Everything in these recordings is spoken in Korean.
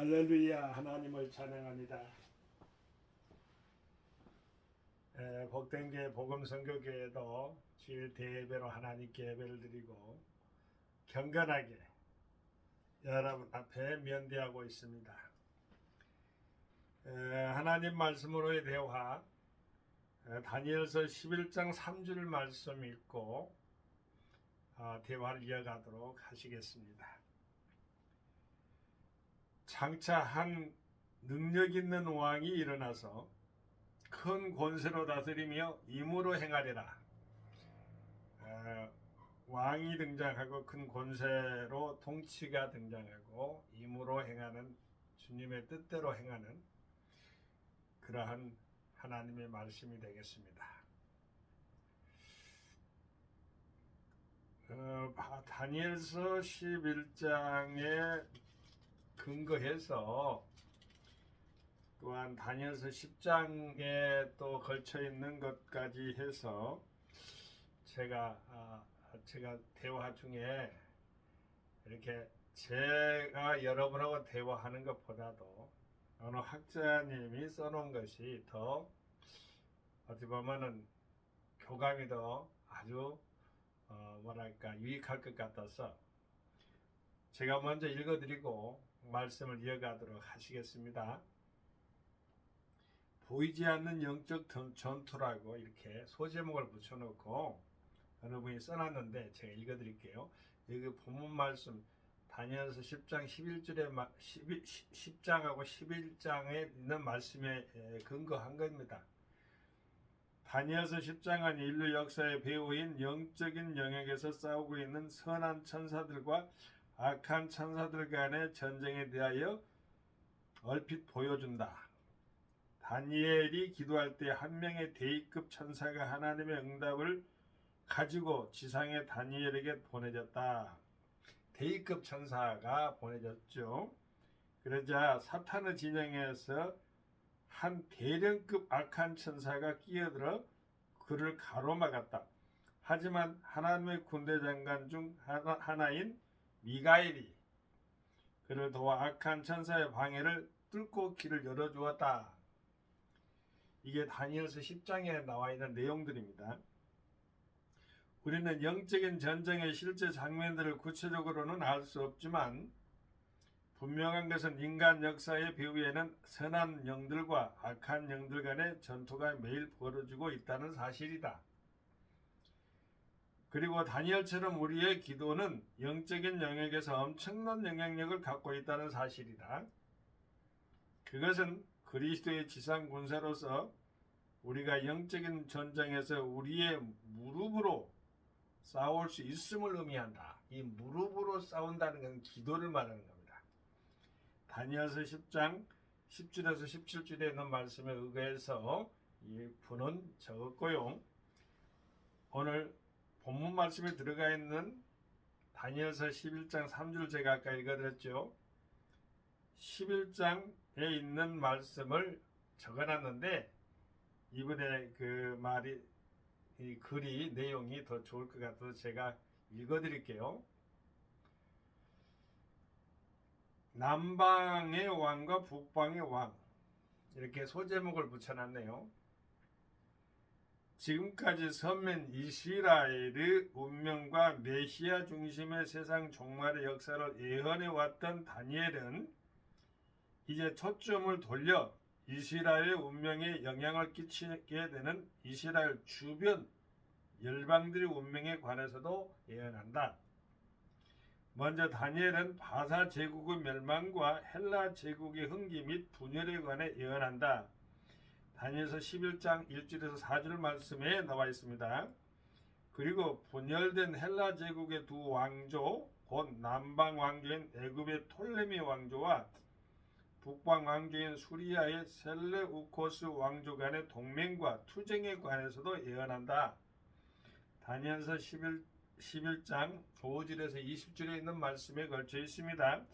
할렐루야. 하나님을 찬양합니다. 복된교회 복음선교교회도 주일 대예배로 하나님께 예배를 드리고 경건하게 여러분 앞에 면대하고 있습니다. 하나님 말씀으로의 대화, 다니엘서 11장 3절 말씀 읽고 대화를 이어가도록 하시겠습니다. 장차 한 능력 있는 왕이 일어나서 큰 권세로 다스리며 임으로 행하리라. 왕이 등장하고 큰 권세로 통치가 등장하고 임으로 행하는, 주님의 뜻대로 행하는 그러한 하나님의 말씀이 되겠습니다. 다니엘서 11장에 근거해서 또한 다니엘서 10장에 또 걸쳐 있는 것까지 해서 제가 대화 중에 이렇게 제가 여러분하고 대화하는 것보다도 어느 학자님이 써놓은 것이 더 어떻게 보면은 교감이 더 아주 유익할 것 같아서 제가 먼저 읽어드리고 말씀을 이어가도록 하시겠습니다. 보이지 않는 영적 전투라고 이렇게 소제목을 붙여놓고 어느 분이 써놨는데 제가 읽어드릴게요. 여기 본문 말씀 다니엘서 10장 11절에 10장하고 11장에 있는 말씀에 근거한 겁니다. 다니엘서 10장은 인류 역사의 배후인 영적인 영역에서 싸우고 있는 선한 천사들과 악한 천사들 간의 전쟁에 대하여 얼핏 보여준다. 다니엘이 기도할 때 한 명의 대위급 천사가 하나님의 응답을 가지고 지상의 다니엘에게 보내졌다. 대위급 천사가 보내졌죠. 그러자 사탄의 진영에서 한 대령급 악한 천사가 끼어들어 그를 가로막았다. 하지만 하나님의 군대 장관 중 하나인 미가엘이 그를 도와 악한 천사의 방해를 뚫고 길을 열어주었다. 이게 다니엘서 10장에 나와 있는 내용들입니다. 우리는 영적인 전쟁의 실제 장면들을 구체적으로는 알 수 없지만 분명한 것은 인간 역사의 배후에는 선한 영들과 악한 영들 간의 전투가 매일 벌어지고 있다는 사실이다. 그리고 다니엘처럼 우리의 기도는 영적인 영역에서 엄청난 영향력을 갖고 있다는 사실이다. 그것은 그리스도의 지상 군사로서 우리가 영적인 전쟁에서 우리의 무릎으로 싸울 수 있음을 의미한다. 이 무릎으로 싸운다는 것은 기도를 말하는 겁니다. 다니엘서 10장 10절에서 17절에 있는 말씀에 의거해서 이 분은 적었고요. 오늘 본문 말씀에 들어가 있는 다니엘서 11장 3절 제가 아까 읽어드렸죠. 11장에 있는 말씀을 적어놨는데 이번에 그 말이 이 글이 내용이 더 좋을 것 같아서 제가 읽어드릴게요. 남방의 왕과 북방의 왕, 이렇게 소제목을 붙여놨네요. 지금까지 선민 이스라엘의 운명과 메시아 중심의 세상 종말의 역사를 예언해왔던 다니엘은 이제 초점을 돌려 이스라엘의 운명에 영향을 끼치게 되는 이스라엘 주변 열방들의 운명에 관해서도 예언한다. 먼저 다니엘은 바사 제국의 멸망과 헬라 제국의 흥기 및 분열에 관해 예언한다. 다니엘서 11장 1절에서 4절 말씀에 나와 있습니다. 그리고 분열된 헬라 제국의 두 왕조, 곧 남방 왕조인 애굽의 톨레미 왕조와 북방 왕조인 수리아의 셀레우코스 왕조 간의 동맹과 투쟁에 관해서도 예언한다. 다니엘서 11장 5절에서 20절에 있는 말씀에 걸쳐 있습니다.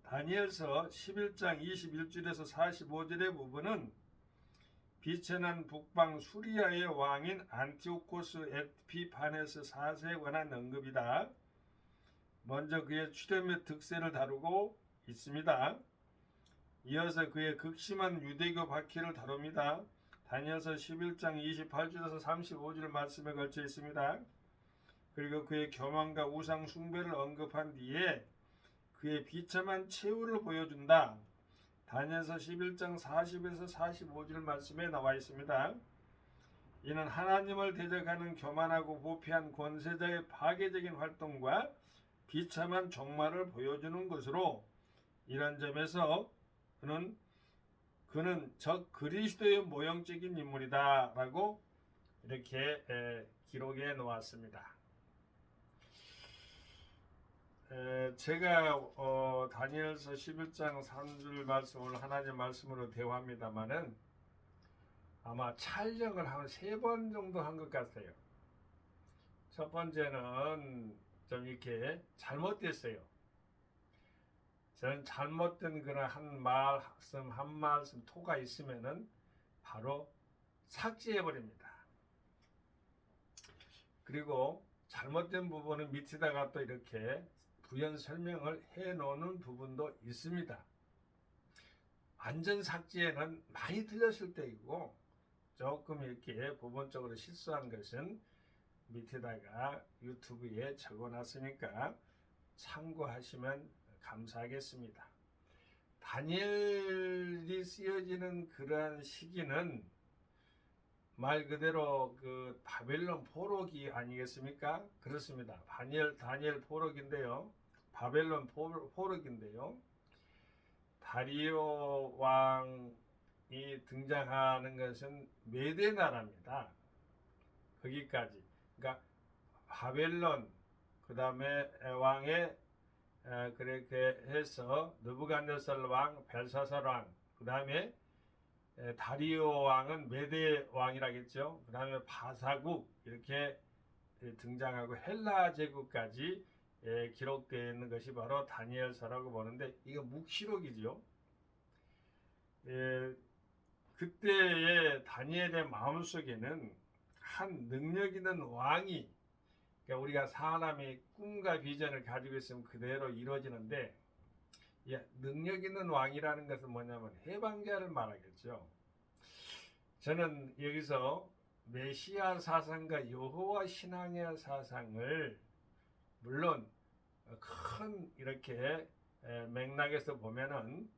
다니엘서 11장 21절에서 45절의 부분은 비천한 북방 수리아의 왕인 안티오코스 에피파네스 4세에 관한 언급이다. 먼저 그의 출현 및 득세를 다루고 있습니다. 이어서 그의 극심한 유대교 박해를 다룹니다. 다니엘서 11장 28절에서 35절 말씀에 걸쳐 있습니다. 그리고 그의 교만과 우상 숭배를 언급한 뒤에 그의 비참한 최후를 보여준다. 다니엘서 11장 40에서 45절 말씀에 나와 있습니다. 이는 하나님을 대적하는 교만하고 부패한 권세자의 파괴적인 활동과 비참한 종말을 보여주는 것으로 이런 점에서 그는 적 그리스도의 모형적인 인물이다 라고 이렇게 기록해 놓았습니다. 제가 다니엘서 11장 3절 말씀을 하나님 말씀으로 대화합니다마는 아마 촬영을 한 3번 정도 한 것 같아요. 첫 번째는 좀 이렇게 잘못됐어요. 저는 잘못된 그런 한 말씀 토가 있으면은 바로 삭제해 버립니다. 그리고 잘못된 부분은 밑에다가 또 이렇게 부연 설명을 해 놓는 부분도 있습니다. 완전 삭제는 많이 틀렸을 때이고 조금 이렇게 부분적으로 실수한 것은 밑에다가 유튜브에 적어 놨으니까 참고하시면 감사하겠습니다. 다니엘이 쓰여지는 그러한 시기는 말 그대로 그 바벨론 포로기 아니겠습니까? 그렇습니다. 다니엘 포로기인데요. 바벨론 포로기인데요. 다리오 왕이 등장하는 것은 메대 나라입니다. 거기까지. 그러니까 바벨론 그 다음에 왕의 그렇게 해서 느부갓네살 왕, 벨사살 왕, 그 다음에 다리오 왕은 메대 왕이라겠죠. 그 다음에 바사국 이렇게 등장하고 헬라 제국까지 기록되어 있는 것이 바로 다니엘서라고 보는데 이거 묵시록이죠. 그때의 다니엘의 마음속에는 한 능력 있는 왕이, 그러니까 우리가 사람이 꿈과 비전을 가지고 있으면 그대로 이루어지는데 능력 있는 왕이라는 것은 뭐냐면 해방자를 말하겠죠. 저는 여기서 메시아 사상과 여호와 신앙의 사상을 물론 큰 이렇게 맥락에서 보면은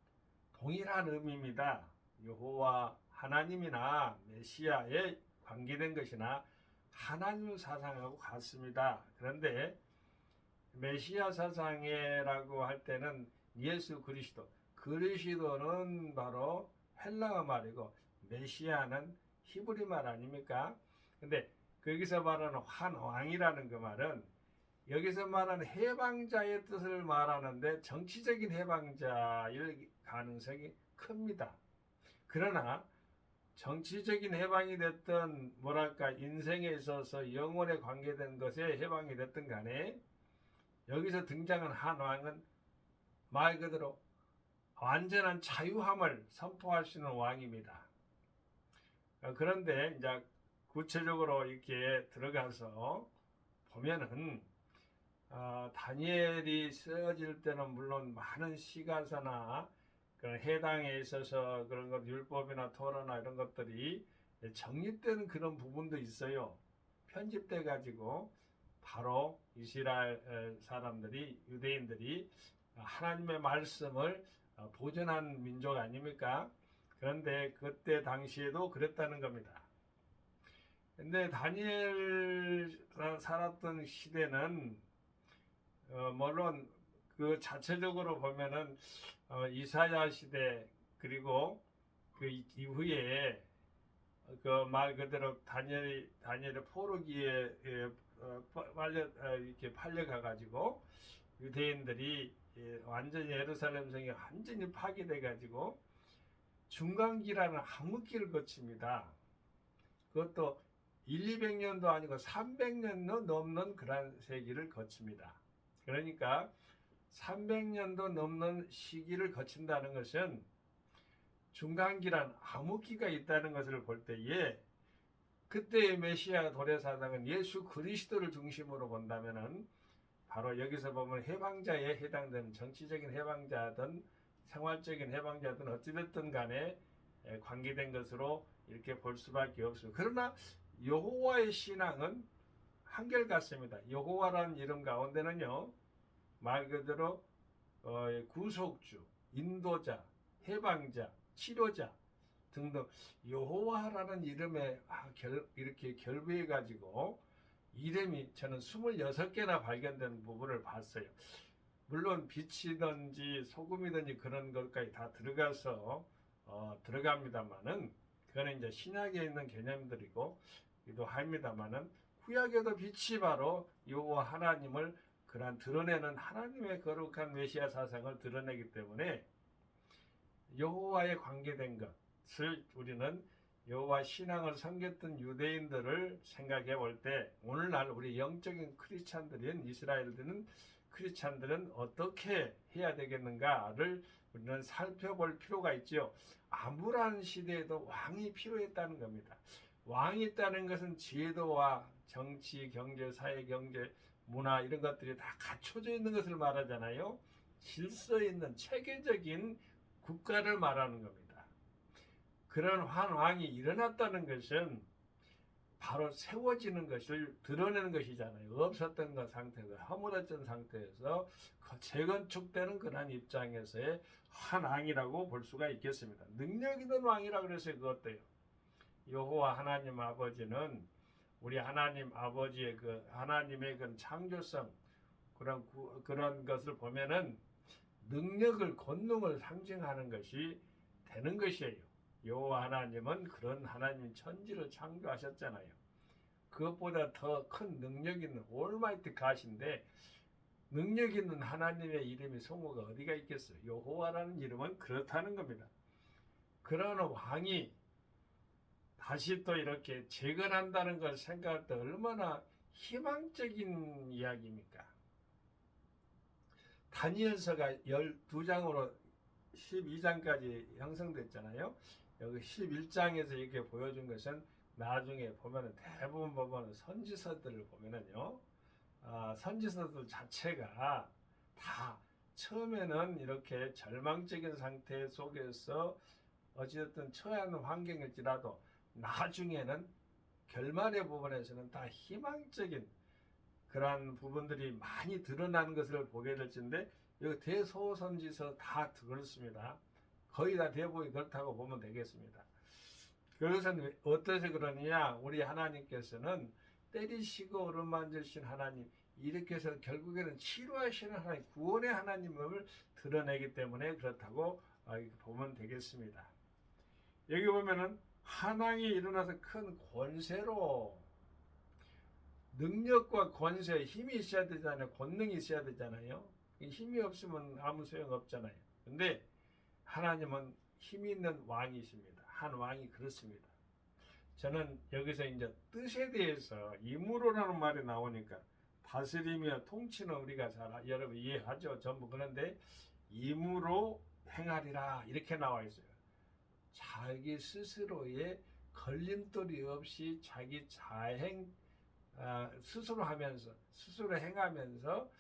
동일한 의미입니다. 여호와 하나님이나 메시아에 관계된 것이나 하나님 사상하고 같습니다. 그런데 메시아 사상이라고 할 때는 예수 그리스도는 바로 헬라어 말이고 메시아는 히브리 말 아닙니까? 근데 거기서 말하는 한 왕이라는 그 말은 여기서 말하는 해방자의 뜻을 말하는데 정치적인 해방자일 가능성이 큽니다. 그러나 정치적인 해방이 됐든 뭐랄까 인생에 있어서 영혼에 관계된 것에 해방이 됐든 간에 여기서 등장한 한 왕은 말 그대로 완전한 자유함을 선포할 수 있는 왕입니다. 그런데 이제 구체적으로 이렇게 들어가서 보면은 다니엘이 쓰여질 때는 물론 많은 시가서나 그런 해당에 있어서 그런 것 율법이나 토라나 이런 것들이 정립되는 그런 부분도 있어요. 편집돼 가지고 바로 이스라엘 사람들이 유대인들이 하나님의 말씀을 보존한 민족 아닙니까? 그런데 그때 당시에도 그랬다는 겁니다. 근데 다니엘 살았던 시대는 물론 그 자체적으로 보면은 이사야 시대 그리고 그 이후에 그 말 그대로 다니엘의 포로기에 이렇게 팔려가 가지고 유대인들이 완전히 예루살렘 성이 완전히 파괴돼 가지고 중간기라는 암흑기를 거칩니다. 그것도 200년도 아니고 300년도 넘는 그런 세기를 거칩니다. 그러니까 300년도 넘는 시기를 거친다는 것은 중간기란 암흑기가 있다는 것을 볼 때에 그때의 메시아 도래사상은 예수 그리스도를 중심으로 본다면은 바로 여기서 보면 해방자에 해당되는 정치적인 해방자든 생활적인 해방자든 어찌됐든 간에 관계된 것으로 이렇게 볼 수밖에 없어요. 그러나 여호와의 신앙은 한결같습니다. 여호와라는 이름 가운데는요, 말 그대로 구속주, 인도자, 해방자, 치료자 등등 여호와라는 이름에 이렇게 결부해 가지고 이름이 저는 26개나 발견된 부분을 봤어요. 물론 빛이든지 소금이든지 그런 것까지 다 들어가서 들어갑니다만은 그거는 이제 신약에 있는 개념들이고 기도 합니다만은 구약에도 빛이 바로 여호와 하나님을 그러한 드러내는 하나님의 거룩한 메시아 사상을 드러내기 때문에 여호와에 관계된 것을 우리는 여호와 신앙을 섬겼던 유대인들을 생각해 볼 때 오늘날 우리 영적인 크리스찬들인 이스라엘들은 크리스찬들은 어떻게 해야 되겠는가를 우리는 살펴볼 필요가 있죠. 암울한 시대에도 왕이 필요했다는 겁니다. 왕이 있다는 것은 제도와 정치, 경제, 사회, 경제, 문화 이런 것들이 다 갖춰져 있는 것을 말하잖아요. 질서 있는 체계적인 국가를 말하는 겁니다. 그런 왕이 일어났다는 것은 바로 세워지는 것을 드러내는 것이잖아요. 없었던 것 상태에서 허물어진 상태에서 재건축되는 그런 입장에서의 한 왕이라고 볼 수가 있겠습니다. 능력 있는 왕이라고 그래서 그것도요. 여호와 하나님 아버지는 우리 하나님 아버지의 그 하나님의 그 창조성 그런 것을 보면은 능력을 권능을 상징하는 것이 되는 것이에요. 여호와 하나님은 그런 하나님 천지를 창조하셨잖아요. 그것보다 더 큰 능력 있는 올마이티 갓인데 능력 있는 하나님의 이름이 성호가 어디가 있겠어요? 여호와라는 이름은 그렇다는 겁니다. 그러나 왕이 다시 또 이렇게 재건한다는 걸 생각할 때 얼마나 희망적인 이야기입니까? 다니엘서가 12장으로 12장까지 형성됐잖아요. 여기 11장에서 이렇게 보여준 것은 나중에 보면은 대부분 보면은 선지서들을 보면은요, 선지서들 자체가 다 처음에는 이렇게 절망적인 상태 속에서 어찌됐든 처한 환경일지라도 나중에는 결말의 부분에서는 다 희망적인 그러한 부분들이 많이 드러나는 것을 보게 될 텐데 여기 대소선지서 다 그렇습니다. 거의 다 대부분이 그렇다고 보면 되겠습니다. 그것은 어떠해서 그러느냐, 우리 하나님께서는 때리시고 어루만지신 하나님, 이렇게 해서 결국에는 치료하시는 하나님, 구원의 하나님을 드러내기 때문에 그렇다고 보면 되겠습니다. 여기 보면은 한왕이 일어나서 큰 권세로, 능력과 권세, 힘이 있어야 되잖아요. 권능이 있어야 되잖아요. 힘이 없으면 아무 소용 없잖아요. 근데 하나님은 힘이 있는 왕이십니다. 한 왕이 그렇습니다. 저는 여기서 이제 뜻에 대해서 임으로라는 말이 나오니까 다스리며 통치는 우리가 잘 여러분 이해하죠. 전부. 그런데 임으로 행하리라 이렇게 나와 있어요. 자기 스스로의 걸림돌이 없이 자기 자행 스스로 하면서 스스로 행하면서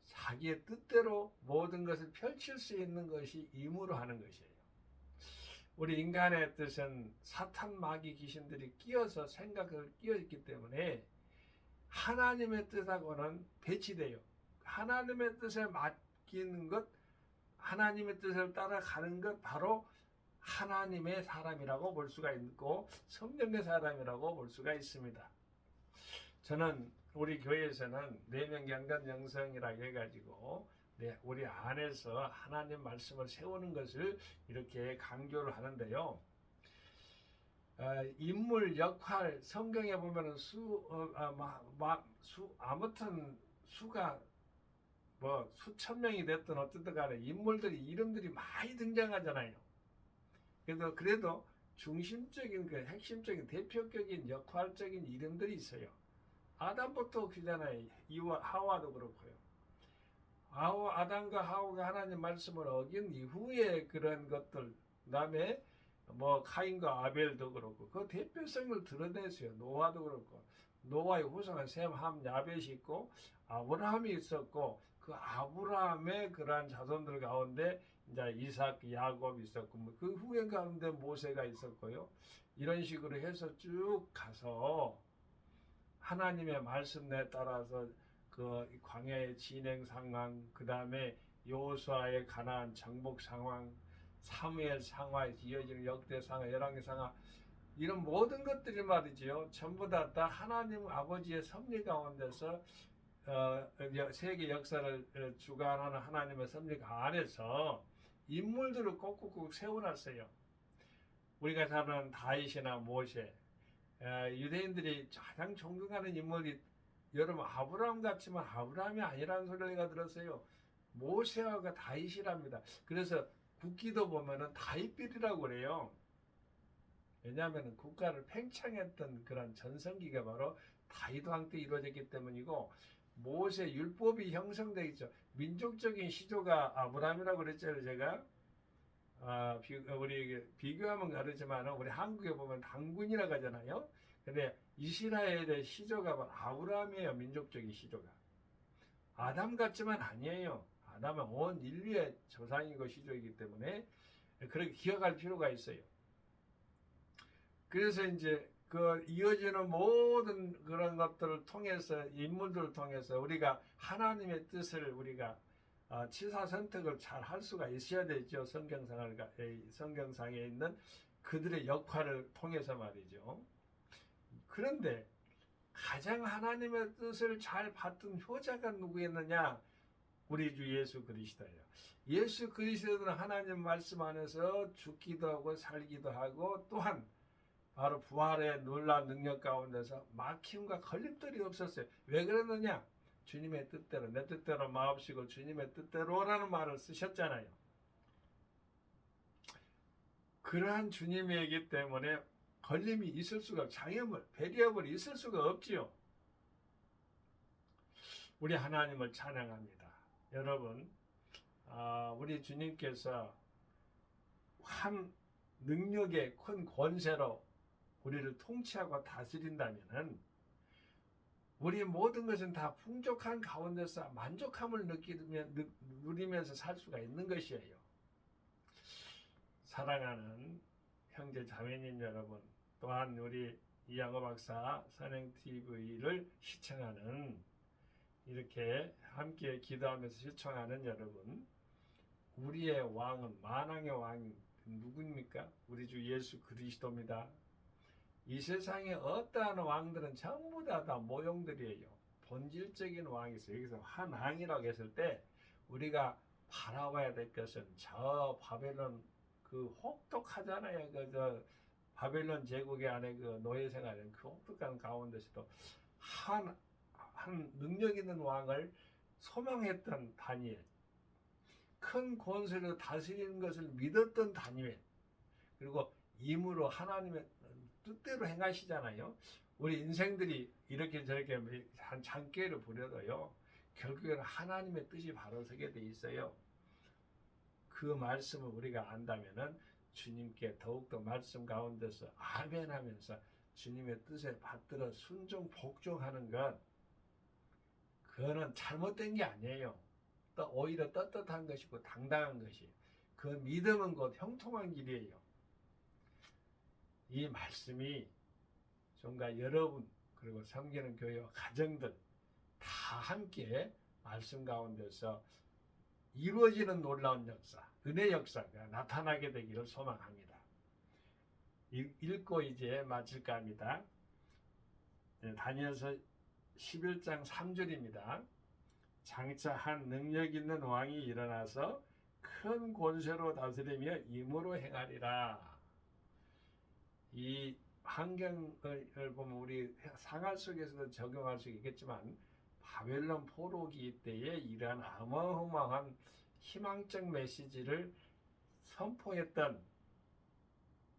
자기의 뜻대로 모든 것을 펼칠 수 있는 것이 임으로 하는 것이에요. 우리 인간의 뜻은 사탄 마귀 귀신들이 끼어서 생각을 끼어있기 때문에 하나님의 뜻하고는 배치돼요. 하나님의 뜻에 맡기는 것, 하나님의 뜻을 따라가는 것 바로 하나님의 사람이라고 볼 수가 있고 성령의 사람이라고 볼 수가 있습니다. 저는 우리 교회에서는 내면 경건 영성이라고 해가지고 우리 안에서 하나님 말씀을 세우는 것을 이렇게 강조를 하는데요. 인물 역할 성경에 보면은 아무튼 수가 뭐 수천 명이 됐든 어쨌든 간에 인물들이 이름들이 많이 등장하잖아요. 그래도 중심적인 그 핵심적인 대표적인 역할적인 이름들이 있어요. 아담부터 그잖아요. 하와도 그렇고요. 아담과 하와가 하나님 말씀을 어긴 이후에 그런 것들, 그다음에 뭐 카인과 아벨도 그렇고 그 대표성을 드러냈어요. 노아도 그렇고 노아의 후손은 셈, 함, 야벳이 있고 아브라함이 있었고 그 아브라함의 그러한 자손들 가운데 이제 이삭, 야곱이 있었고 그 후에 가운데 모세가 있었고요. 이런 식으로 해서 쭉 가서 하나님의 말씀에 따라서 그 광야의 진행 상황, 그 다음에 여호수아의 가나안 정복 상황, 사무엘 상황에 이어지는 역대 상황, 열왕기 상황, 이런 모든 것들이 말이지요. 전부 다 하나님 아버지의 섭리 가운데서 세계 역사를 주관하는 하나님의 섭리 안에서 인물들을 꼭꼭 세워놨어요. 우리가 잘 아는 다윗이나 모세, 유대인들이 가장 존경하는 인물이 여러분 아브라함 같지만 아브라함이 아니라는 소리를 내가 들었어요. 모세와 다윗이랍니다. 그래서 국기도 보면은 다윗빌이라고 그래요. 왜냐하면 국가를 팽창했던 그런 전성기가 바로 다윗 왕 때 이루어졌기 때문이고, 모세 율법이 형성되어 있죠. 민족적인 시조가 아브라함이라고 그랬잖아요. 제가 우리 비교하면 다르지만 우리 한국에 보면 당군이라고 하잖아요. 근데 이스라엘의 시조가 바로 아브라함이에요. 민족적인 시조가 아담 같지만 아니에요. 아담은 온 인류의 조상이고 시조이기 때문에 그렇게 기억할 필요가 있어요. 그래서 이제 그 이어지는 모든 그런 것들을 통해서, 인물들을 통해서 우리가 하나님의 뜻을 우리가 치사 선택을 잘 할 수가 있어야 되죠. 성경상에 있는 그들의 역할을 통해서 말이죠. 그런데 가장 하나님의 뜻을 잘 받던 효자가 누구였느냐? 우리 주 예수 그리스도예요. 예수 그리스도는 하나님 말씀 안에서 죽기도 하고 살기도 하고, 또한 바로 부활의 놀라운 능력 가운데서 막힘과 걸림돌이 없었어요. 왜 그러느냐? 주님의 뜻대로, 내 뜻대로 마옵시고 주님의 뜻대로라는 말을 쓰셨잖아요. 그러한 주님이기 때문에 걸림이 있을 수가, 장애물, 배리어물이 있을 수가 없지요. 우리 하나님을 찬양합니다. 여러분, 우리 주님께서 한 능력의 큰 권세로 우리를 통치하고 다스린다면은 우리 모든 것은 다 풍족한 가운데서 만족함을 누리면서 살 수가 있는 것이에요. 사랑하는 형제 자매님 여러분, 또한 우리 이양호 박사 선행TV를 시청하는, 이렇게 함께 기도하면서 시청하는 여러분, 우리의 왕은, 만왕의 왕이 누구입니까? 우리 주 예수 그리스도입니다. 이 세상에 어떠한 왕들은 전부 다 모형들이에요. 본질적인 왕이 있어요. 여기서 한 왕이라고 했을 때 우리가 바라봐야 될 것은 저 바벨론, 그 혹독하잖아요. 저 바벨론 제국의 안에 그 노예 생활은 그 혹독한 가운데서도 한 능력 있는 왕을 소망했던 다니엘, 큰 권세로 다스리는 것을 믿었던 다니엘, 그리고 임으로 하나님의 뜻대로 행하시잖아요. 우리 인생들이 이렇게 저렇게 한 장기를 부려도요, 결국에는 하나님의 뜻이 바로 서게 돼 있어요. 그 말씀을 우리가 안다면은 주님께 더욱더 말씀 가운데서 아멘 하면서 주님의 뜻에 받들어 순종 복종하는 것, 그거는 잘못된 게 아니에요. 또 오히려 떳떳한 것이고 당당한 것이에요. 그 믿음은 곧 형통한 길이에요. 이 말씀이 정말 여러분, 그리고 섬기는 교회와 가정들 다 함께 말씀 가운데서 이루어지는 놀라운 역사, 은혜 역사가 나타나게 되기를 소망합니다. 읽고 이제 마칠까 합니다. 다니엘서 11장 3절입니다. 장차 한 능력 있는 왕이 일어나서 큰 권세로 다스리며 임으로 행하리라. 이 환경을 보면 우리 생활 속에서도 적용할 수 있겠지만, 바벨론 포로기 때에 이러한 어마어마한 희망적 메시지를 선포했던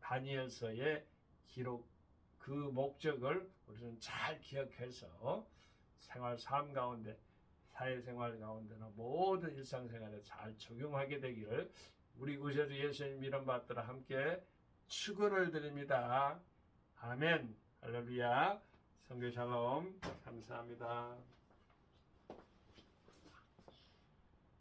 다니엘서의 기록, 그 목적을 우리는 잘 기억해서 생활 삶 가운데, 사회생활 가운데나 모든 일상생활에 잘 적용하게 되기를 우리 구세주 예수님 이름 받들어 함께 축원을 드립니다. 아멘. 할렐루야. 성교 샬롬 감사합니다.